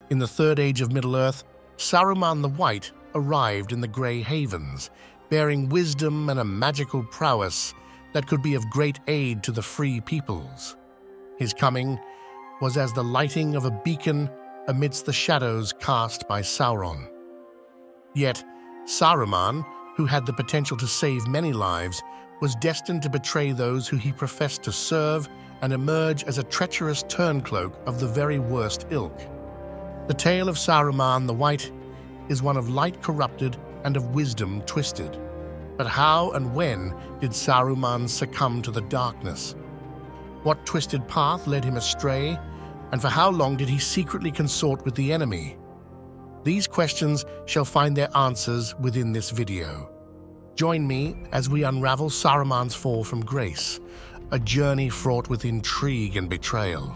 In the Third Age of Middle-earth, Saruman the White arrived in the Grey Havens, bearing wisdom and a magical prowess that could be of great aid to the free peoples. His coming was as the lighting of a beacon amidst the shadows cast by Sauron. Yet, Saruman, who had the potential to save many lives, was destined to betray those who he professed to serve and emerge as a treacherous turncloak of the very worst ilk. The tale of Saruman the White is one of light corrupted and of wisdom twisted. But how and when did Saruman succumb to the darkness? What twisted path led him astray, and for how long did he secretly consort with the enemy? These questions shall find their answers within this video. Join me as we unravel Saruman's fall from grace, a journey fraught with intrigue and betrayal.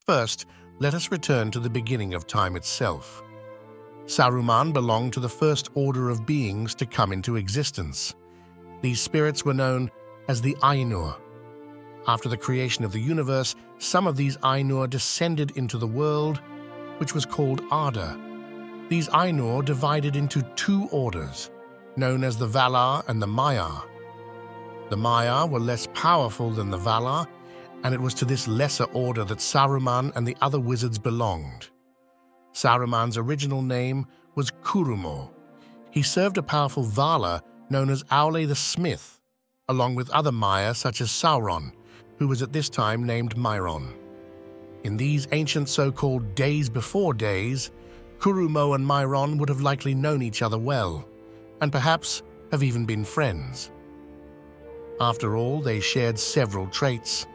First, let us return to the beginning of time itself. Saruman belonged to the first order of beings to come into existence. These spirits were known as the Ainur. After the creation of the universe, some of these Ainur descended into the world, which was called Arda. These Ainur divided into two orders, known as the Valar and the Maiar. The Maiar were less powerful than the Valar, and it was to this lesser order that Saruman and the other wizards belonged. Saruman's original name was Curumo. He served a powerful Valar known as Aule the Smith, along with other Maiar such as Sauron, who was at this time named Myron. In these ancient so-called days before days, Curumo and Myron would have likely known each other well, and perhaps have even been friends. After all, they shared several traits.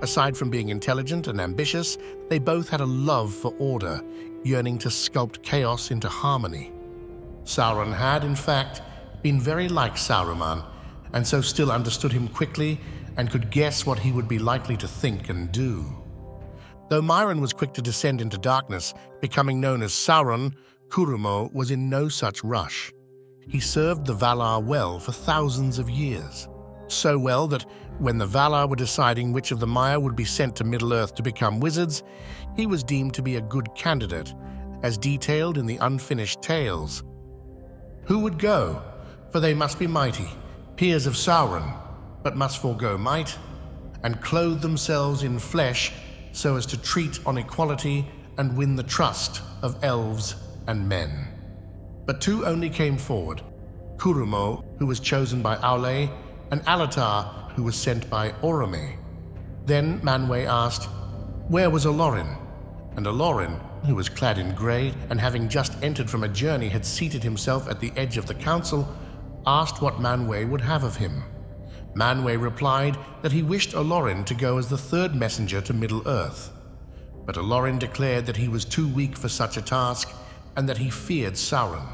Aside from being intelligent and ambitious, they both had a love for order, yearning to sculpt chaos into harmony. Sauron had, in fact, been very like Saruman, and so still understood him quickly and could guess what he would be likely to think and do. Though Myron was quick to descend into darkness, becoming known as Sauron, Curumo was in no such rush. He served the Valar well for thousands of years. So well that when the Valar were deciding which of the Maiar would be sent to Middle-earth to become wizards, he was deemed to be a good candidate, as detailed in the unfinished tales. Who would go? For they must be mighty, peers of Sauron, but must forego might, and clothe themselves in flesh so as to treat on equality and win the trust of elves and men. But two only came forward, Curumo, who was chosen by Aule, and Alatar, who was sent by Orome. Then Manwë asked, where was Olorin? And Olorin, who was clad in grey and having just entered from a journey had seated himself at the edge of the council, asked what Manwë would have of him. Manwë replied that he wished Olorin to go as the third messenger to Middle-earth. But Olorin declared that he was too weak for such a task and that he feared Sauron.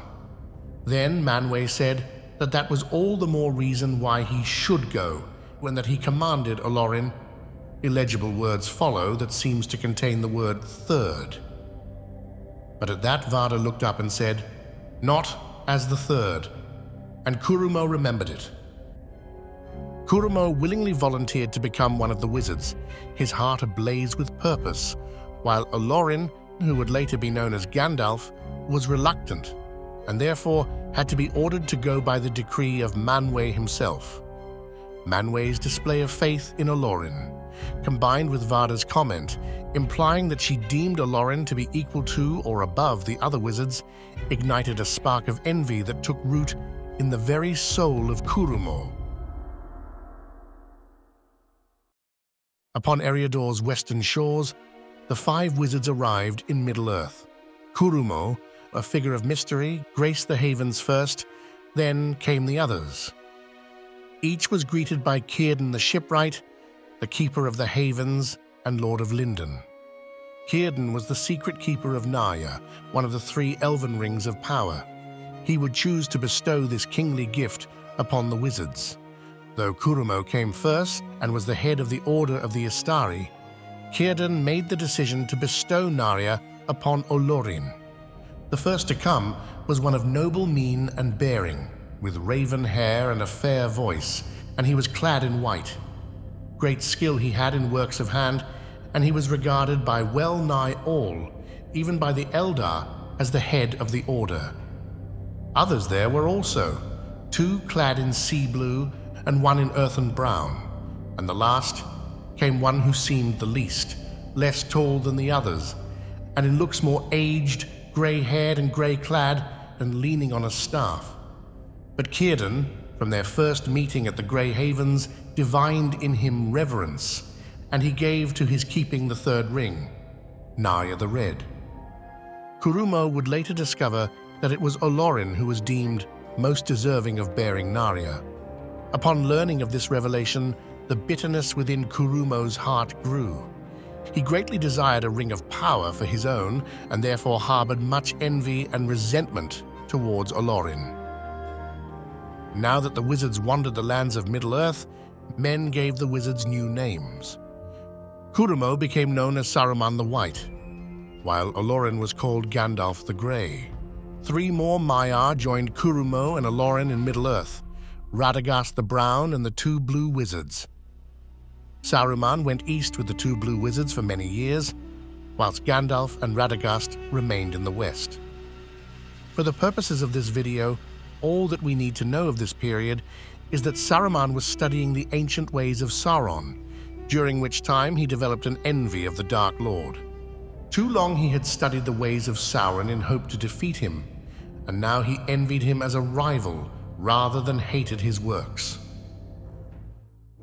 Then Manwë said that was all the more reason why he should go, when that he commanded Olorin. Illegible words follow that seems to contain the word third. But at that Vardar looked up and said, not as the third, and Curumo remembered it. Curumo willingly volunteered to become one of the wizards, his heart ablaze with purpose, while Olorin, who would later be known as Gandalf, was reluctant, and therefore had to be ordered to go by the decree of Manwë himself. Manwë's display of faith in Olorin, combined with Vardar's comment, implying that she deemed Olorin to be equal to or above the other wizards, ignited a spark of envy that took root in the very soul of Curumo. Upon Eriador's western shores, the five wizards arrived in Middle-earth. Curumo, a figure of mystery, graced the havens first, then came the others. Each was greeted by Círdan the shipwright, the keeper of the havens and lord of Lindon. Círdan was the secret keeper of Narya, one of the three elven rings of power. He would choose to bestow this kingly gift upon the wizards. Though Curumo came first and was the head of the Order of the Istari, Círdan made the decision to bestow Narya upon Olorin. The first to come was one of noble mien and bearing, with raven hair and a fair voice, and he was clad in white. Great skill he had in works of hand, and he was regarded by well nigh all, even by the Eldar, as the head of the order. Others there were also, 2 clad in sea blue and 1 in earthen brown, and the last came one who seemed the least, less tall than the others, and in looks more aged, grey-haired and grey-clad, and leaning on a staff. But Círdan, from their first meeting at the Grey Havens, divined in him reverence, and he gave to his keeping the 3rd ring, Narya the Red. Kurumo would later discover that it was Olorin who was deemed most deserving of bearing Narya. Upon learning of this revelation, the bitterness within Kurumo's heart grew. He greatly desired a ring of power for his own, and therefore harbored much envy and resentment towards Olorin. Now that the wizards wandered the lands of Middle-earth, men gave the wizards new names. Kurumo became known as Saruman the White, while Olorin was called Gandalf the Grey. 3 more Maiar joined Kurumo and Olorin in Middle-earth, Radagast the Brown and the 2 Blue Wizards. Saruman went east with the 2 Blue Wizards for many years, whilst Gandalf and Radagast remained in the west. For the purposes of this video, all that we need to know of this period is that Saruman was studying the ancient ways of Sauron, during which time he developed an envy of the Dark Lord. Too long he had studied the ways of Sauron in hope to defeat him, and now he envied him as a rival rather than hated his works.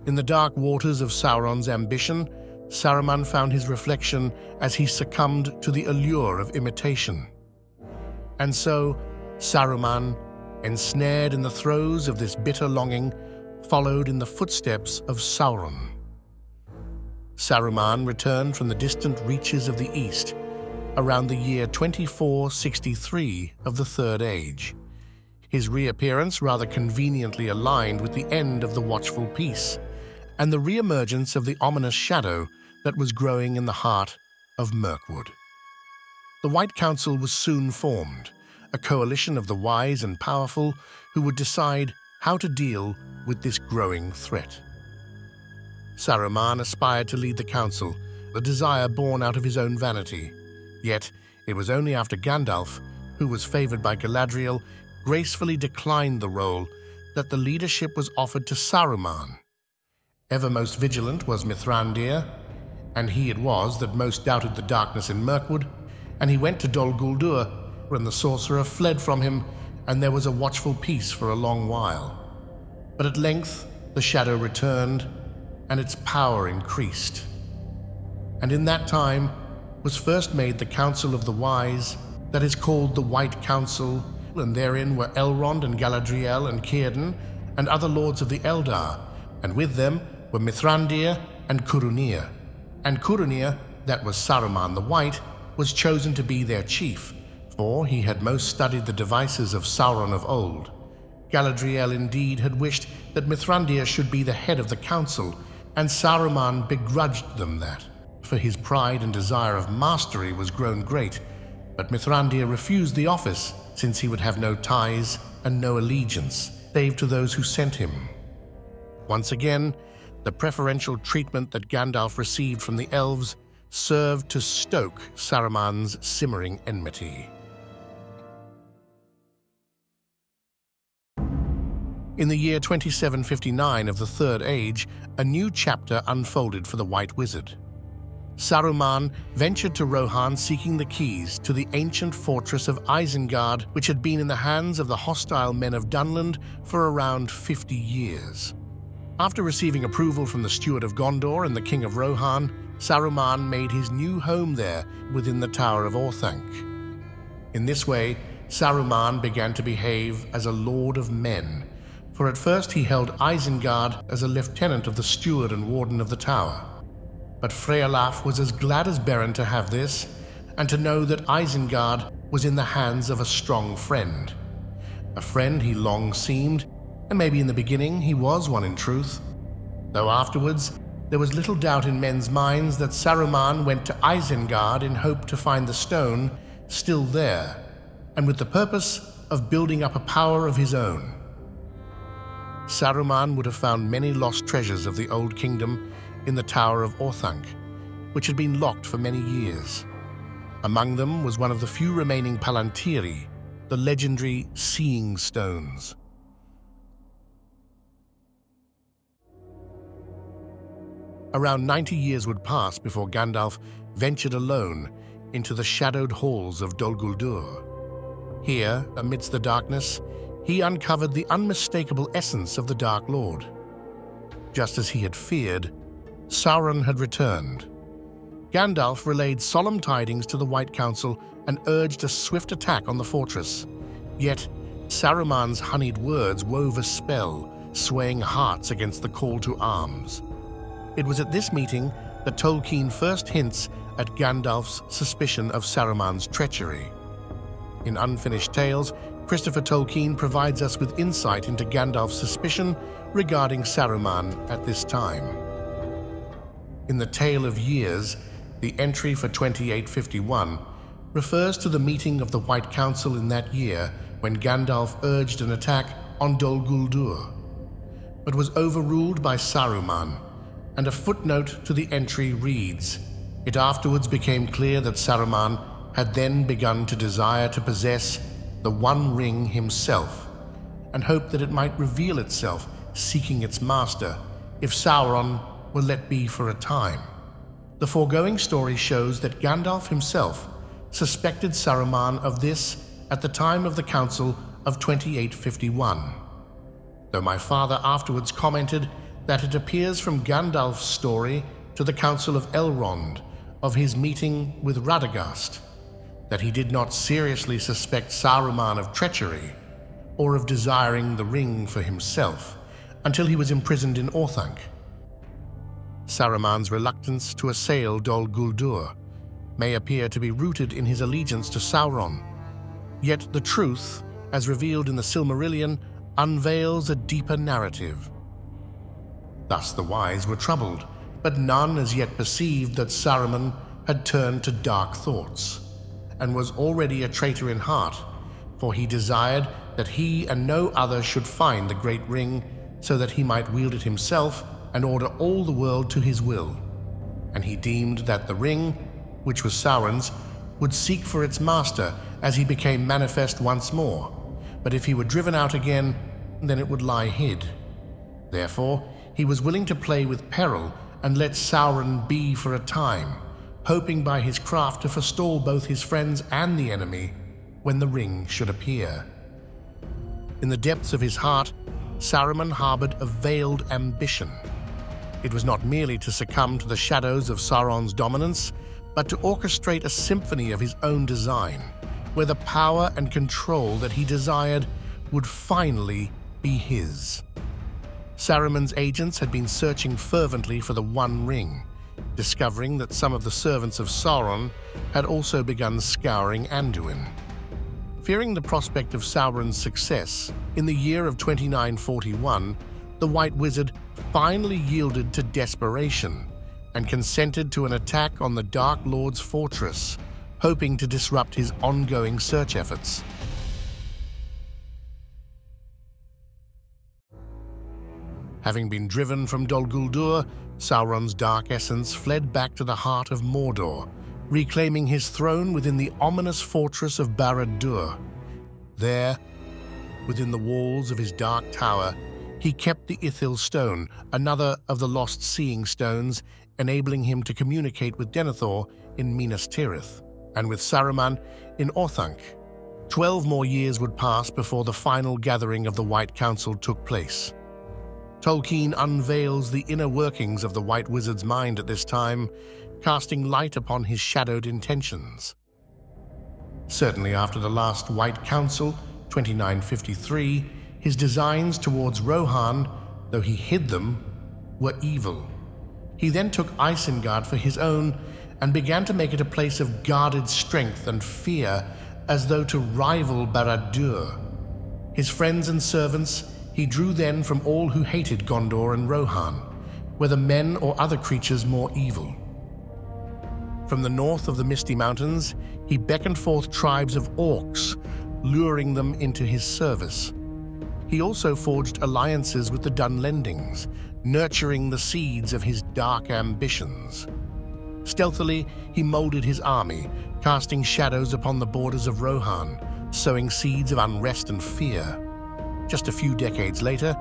In the dark waters of Sauron's ambition, Saruman found his reflection as he succumbed to the allure of imitation. And so, Saruman, ensnared in the throes of this bitter longing, followed in the footsteps of Sauron. Saruman returned from the distant reaches of the east around the year 2463 of the Third Age. His reappearance rather conveniently aligned with the end of the Watchful Peace and the re-emergence of the ominous shadow that was growing in the heart of Mirkwood. The White Council was soon formed, a coalition of the wise and powerful who would decide how to deal with this growing threat. Saruman aspired to lead the council, a desire born out of his own vanity. Yet, it was only after Gandalf, who was favored by Galadriel, gracefully declined the role, that the leadership was offered to Saruman. Ever most vigilant was Mithrandir, and he it was that most doubted the darkness in Mirkwood, and he went to Dol Guldur when the sorcerer fled from him, and there was a watchful peace for a long while. But at length the shadow returned, and its power increased. And in that time was first made the Council of the Wise, that is called the White Council, and therein were Elrond and Galadriel and Círdan and other lords of the Eldar, and with them were Mithrandir and Curunir. And Curunir, that was Saruman the White, was chosen to be their chief, for he had most studied the devices of Sauron of old. Galadriel indeed had wished that Mithrandir should be the head of the council, and Saruman begrudged them that, for his pride and desire of mastery was grown great, but Mithrandir refused the office, since he would have no ties and no allegiance, save to those who sent him. Once again, the preferential treatment that Gandalf received from the elves served to stoke Saruman's simmering enmity. In the year 2759 of the Third Age, a new chapter unfolded for the White Wizard. Saruman ventured to Rohan seeking the keys to the ancient fortress of Isengard, which had been in the hands of the hostile men of Dunland for around 50 years. After receiving approval from the Steward of Gondor and the King of Rohan, Saruman made his new home there within the Tower of Orthanc. In this way, Saruman began to behave as a lord of men, for at first he held Isengard as a lieutenant of the steward and warden of the tower. But Frealaf was as glad as Beren to have this, and to know that Isengard was in the hands of a strong friend. A friend he long seemed, and maybe in the beginning he was one in truth. Though afterwards, there was little doubt in men's minds that Saruman went to Isengard in hope to find the stone still there, and with the purpose of building up a power of his own. Saruman would have found many lost treasures of the Old Kingdom in the Tower of Orthanc, which had been locked for many years. Among them was one of the few remaining Palantiri, the legendary Seeing Stones. Around 90 years would pass before Gandalf ventured alone into the shadowed halls of Dol Guldur. Here, amidst the darkness, he uncovered the unmistakable essence of the Dark Lord. Just as he had feared, Sauron had returned. Gandalf relayed solemn tidings to the White Council and urged a swift attack on the fortress. Yet, Saruman's honeyed words wove a spell, swaying hearts against the call to arms. It was at this meeting that Tolkien first hints at Gandalf's suspicion of Saruman's treachery. In Unfinished Tales, Christopher Tolkien provides us with insight into Gandalf's suspicion regarding Saruman at this time. In the Tale of Years, the entry for 2851 refers to the meeting of the White Council in that year when Gandalf urged an attack on Dol Guldur, but was overruled by Saruman, and a footnote to the entry reads, "It afterwards became clear that Saruman had then begun to desire to possess the One Ring himself, and hoped that it might reveal itself seeking its master if Sauron were let be for a time." The foregoing story shows that Gandalf himself suspected Saruman of this at the time of the Council of 2851, though my father afterwards commented that it appears from Gandalf's story to the Council of Elrond of his meeting with Radagast that he did not seriously suspect Saruman of treachery or of desiring the ring for himself until he was imprisoned in Orthanc. Saruman's reluctance to assail Dol Guldur may appear to be rooted in his allegiance to Sauron, yet the truth, as revealed in the Silmarillion, unveils a deeper narrative. Thus the wise were troubled, but none as yet perceived that Saruman had turned to dark thoughts, and was already a traitor in heart, for he desired that he and no other should find the great ring, so that he might wield it himself and order all the world to his will. And he deemed that the ring, which was Sauron's, would seek for its master as he became manifest once more, but if he were driven out again, then it would lie hid. Therefore, he was willing to play with peril and let Sauron be for a time, hoping by his craft to forestall both his friends and the enemy when the ring should appear. In the depths of his heart, Saruman harbored a veiled ambition. It was not merely to succumb to the shadows of Sauron's dominance, but to orchestrate a symphony of his own design, where the power and control that he desired would finally be his. Saruman's agents had been searching fervently for the One Ring, discovering that some of the servants of Sauron had also begun scouring Anduin. Fearing the prospect of Sauron's success, in the year of 2941, the White Wizard finally yielded to desperation and consented to an attack on the Dark Lord's fortress, hoping to disrupt his ongoing search efforts. Having been driven from Dol Guldur, Sauron's dark essence fled back to the heart of Mordor, reclaiming his throne within the ominous fortress of Barad-dûr. There, within the walls of his dark tower, he kept the Ithil Stone, another of the lost Seeing Stones, enabling him to communicate with Denethor in Minas Tirith, and with Saruman in Orthanc. 12 more years would pass before the final gathering of the White Council took place. Tolkien unveils the inner workings of the White Wizard's mind at this time, casting light upon his shadowed intentions. Certainly after the last White Council, 2953, his designs towards Rohan, though he hid them, were evil. He then took Isengard for his own and began to make it a place of guarded strength and fear, as though to rival Barad-dûr. His friends and servants he drew then from all who hated Gondor and Rohan, whether men or other creatures more evil. From the north of the Misty Mountains, he beckoned forth tribes of orcs, luring them into his service. He also forged alliances with the Dunlendings, nurturing the seeds of his dark ambitions. Stealthily, he molded his army, casting shadows upon the borders of Rohan, sowing seeds of unrest and fear. Just a few decades later,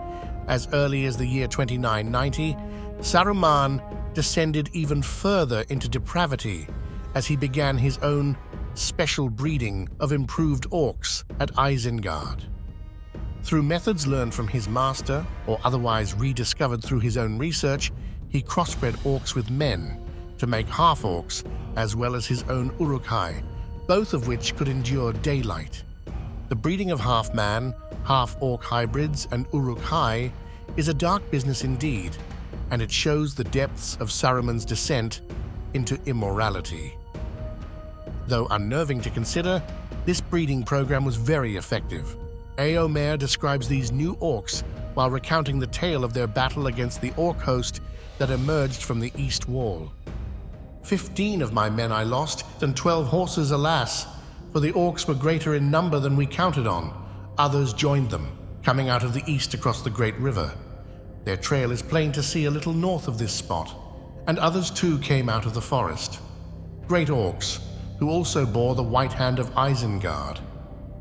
as early as the year 2990, Saruman descended even further into depravity as he began his own special breeding of improved orcs at Isengard. Through methods learned from his master, or otherwise rediscovered through his own research, he crossbred orcs with men to make half-orcs as well as his own Uruk-hai, both of which could endure daylight. The breeding of half-man, half-orc hybrids and Uruk-hai is a dark business indeed, and it shows the depths of Saruman's descent into immorality. Though unnerving to consider, this breeding program was very effective. Eomer describes these new orcs while recounting the tale of their battle against the orc host that emerged from the east wall. 15 of my men I lost, and 12 horses, alas, for the orcs were greater in number than we counted on. Others joined them, coming out of the east across the great river. Their trail is plain to see a little north of this spot, and others too came out of the forest. Great orcs, who also bore the white hand of Isengard.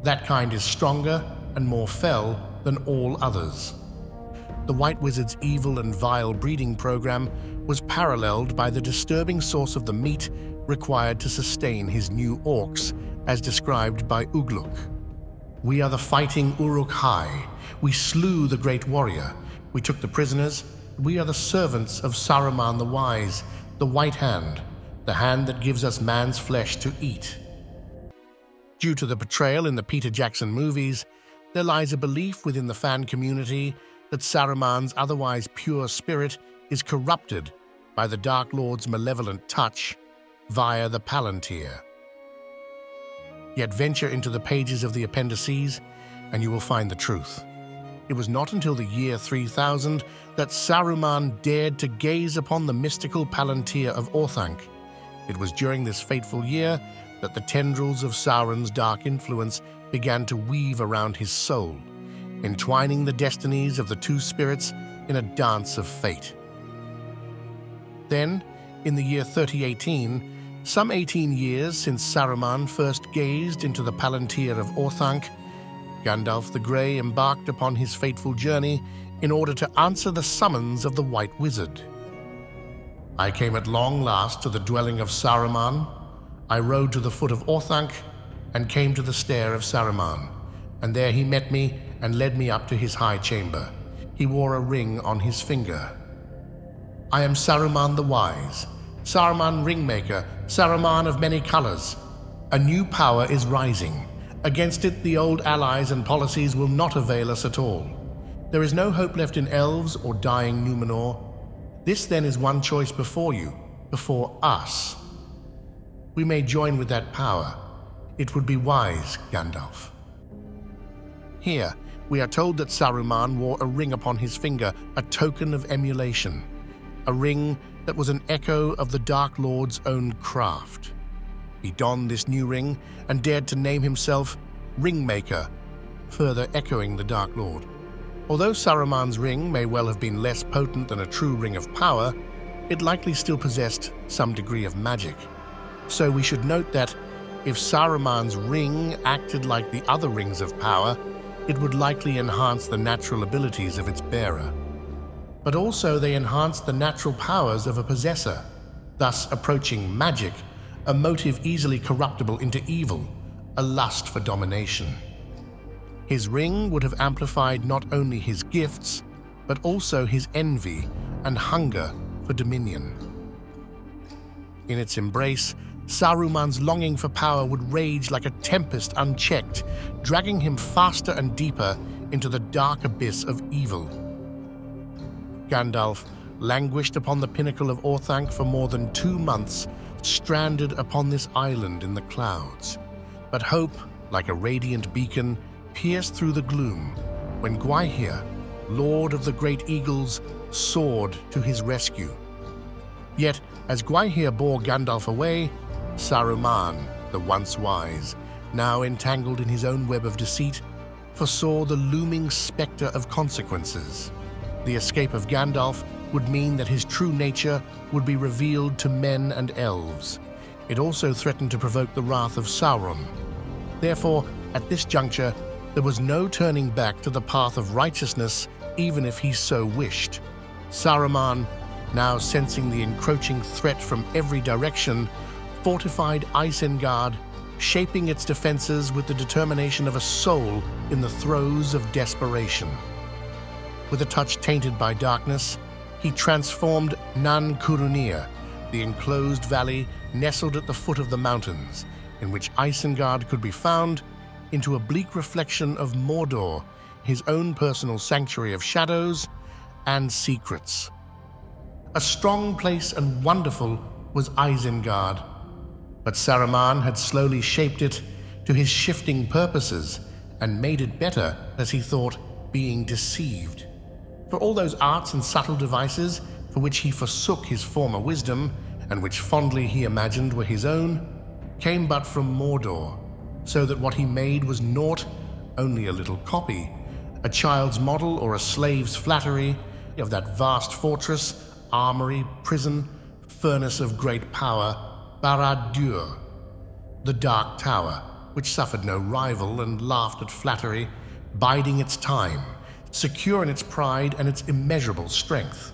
That kind is stronger and more fell than all others. The White Wizard's evil and vile breeding program was paralleled by the disturbing source of the meat required to sustain his new orcs, as described by Ugluk. We are the fighting Uruk-hai. We slew the great warrior. We took the prisoners. We are the servants of Saruman the Wise, the White Hand, the hand that gives us man's flesh to eat. Due to the portrayal in the Peter Jackson movies, there lies a belief within the fan community that Saruman's otherwise pure spirit is corrupted by the Dark Lord's malevolent touch via the Palantir. Yet venture into the pages of the appendices, and you will find the truth. It was not until the year 3000 that Saruman dared to gaze upon the mystical Palantir of Orthanc. It was during this fateful year that the tendrils of Sauron's dark influence began to weave around his soul, entwining the destinies of the two spirits in a dance of fate. Then, in the year 3018, some 18 years since Saruman first gazed into the Palantir of Orthanc, Gandalf the Grey embarked upon his fateful journey in order to answer the summons of the White Wizard. I came at long last to the dwelling of Saruman. I rode to the foot of Orthanc and came to the stair of Saruman, and there he met me and led me up to his high chamber. He wore a ring on his finger. I am Saruman the Wise, Saruman Ringmaker, Saruman of many colors. A new power is rising. Against it, the old allies and policies will not avail us at all. There is no hope left in elves or dying Numenor. This then is one choice before you, before us. We may join with that power. It would be wise, Gandalf. Here, we are told that Saruman wore a ring upon his finger, a token of emulation. A ring that was an echo of the Dark Lord's own craft. He donned this new ring and dared to name himself Ringmaker, further echoing the Dark Lord. Although Saruman's ring may well have been less potent than a true ring of power, it likely still possessed some degree of magic. So we should note that if Saruman's ring acted like the other rings of power, it would likely enhance the natural abilities of its bearer. But also they enhanced the natural powers of a possessor, thus approaching magic, a motive easily corruptible into evil, a lust for domination. His ring would have amplified not only his gifts, but also his envy and hunger for dominion. In its embrace, Saruman's longing for power would rage like a tempest unchecked, dragging him faster and deeper into the dark abyss of evil. Gandalf languished upon the pinnacle of Orthanc for more than 2 months, stranded upon this island in the clouds. But hope, like a radiant beacon, pierced through the gloom when Gwaihir, Lord of the Great Eagles, soared to his rescue. Yet, as Gwaihir bore Gandalf away, Saruman, the once wise, now entangled in his own web of deceit, foresaw the looming specter of consequences. The escape of Gandalf would mean that his true nature would be revealed to men and elves. It also threatened to provoke the wrath of Sauron. Therefore, at this juncture, there was no turning back to the path of righteousness, even if he so wished. Saruman, now sensing the encroaching threat from every direction, fortified Isengard, shaping its defenses with the determination of a soul in the throes of desperation. With a touch tainted by darkness, he transformed Nan Curunir, the enclosed valley nestled at the foot of the mountains, in which Isengard could be found, into a bleak reflection of Mordor, his own personal sanctuary of shadows and secrets. A strong place and wonderful was Isengard, but Saruman had slowly shaped it to his shifting purposes and made it better, as he thought, being deceived. For all those arts and subtle devices for which he forsook his former wisdom, and which fondly he imagined were his own, came but from Mordor, so that what he made was naught, only a little copy, a child's model or a slave's flattery of that vast fortress, armory, prison, furnace of great power, Barad-dûr, the Dark Tower, which suffered no rival and laughed at flattery, biding its time, secure in its pride and its immeasurable strength.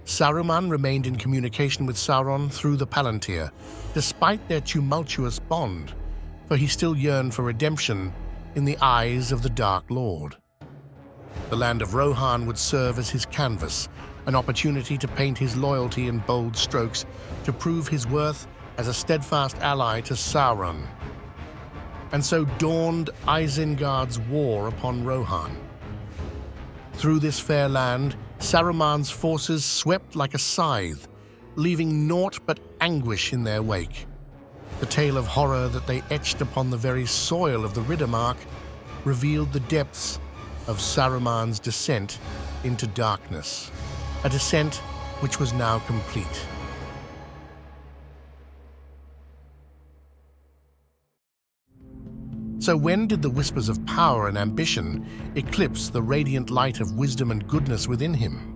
Saruman remained in communication with Sauron through the Palantir, despite their tumultuous bond, for he still yearned for redemption in the eyes of the Dark Lord. The land of Rohan would serve as his canvas, an opportunity to paint his loyalty in bold strokes, to prove his worth as a steadfast ally to Sauron. And so dawned Isengard's war upon Rohan. Through this fair land, Saruman's forces swept like a scythe, leaving naught but anguish in their wake. The tale of horror that they etched upon the very soil of the Riddermark revealed the depths of Saruman's descent into darkness, a descent which was now complete. So when did the whispers of power and ambition eclipse the radiant light of wisdom and goodness within him?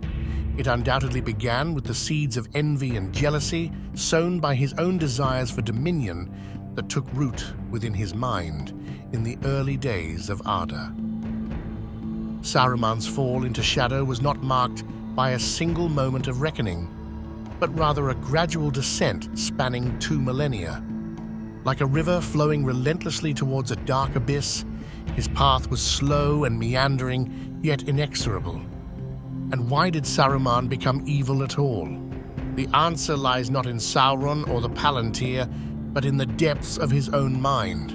It undoubtedly began with the seeds of envy and jealousy sown by his own desires for dominion that took root within his mind in the early days of Arda. Saruman's fall into shadow was not marked by a single moment of reckoning, but rather a gradual descent spanning 2 millennia. Like a river flowing relentlessly towards a dark abyss, his path was slow and meandering, yet inexorable. And why did Saruman become evil at all? The answer lies not in Sauron or the Palantir, but in the depths of his own mind.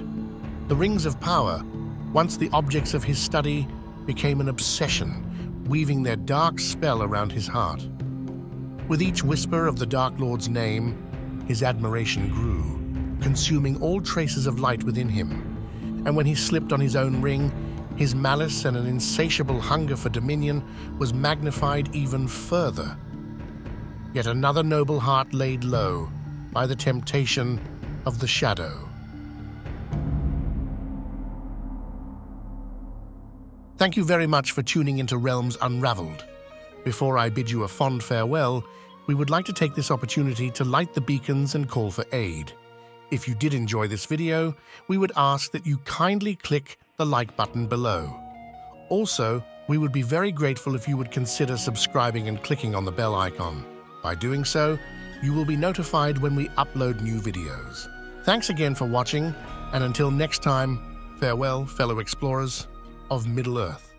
The rings of power, once the objects of his study, became an obsession, weaving their dark spell around his heart. With each whisper of the Dark Lord's name, his admiration grew, consuming all traces of light within him. And when he slipped on his own ring, his malice and an insatiable hunger for dominion was magnified even further. Yet another noble heart laid low by the temptation of the shadow. Thank you very much for tuning into Realms Unravelled. Before I bid you a fond farewell, we would like to take this opportunity to light the beacons and call for aid. If you did enjoy this video, we would ask that you kindly click the like button below. Also, we would be very grateful if you would consider subscribing and clicking on the bell icon. By doing so, you will be notified when we upload new videos. Thanks again for watching, and until next time, farewell, fellow explorers of Middle-earth.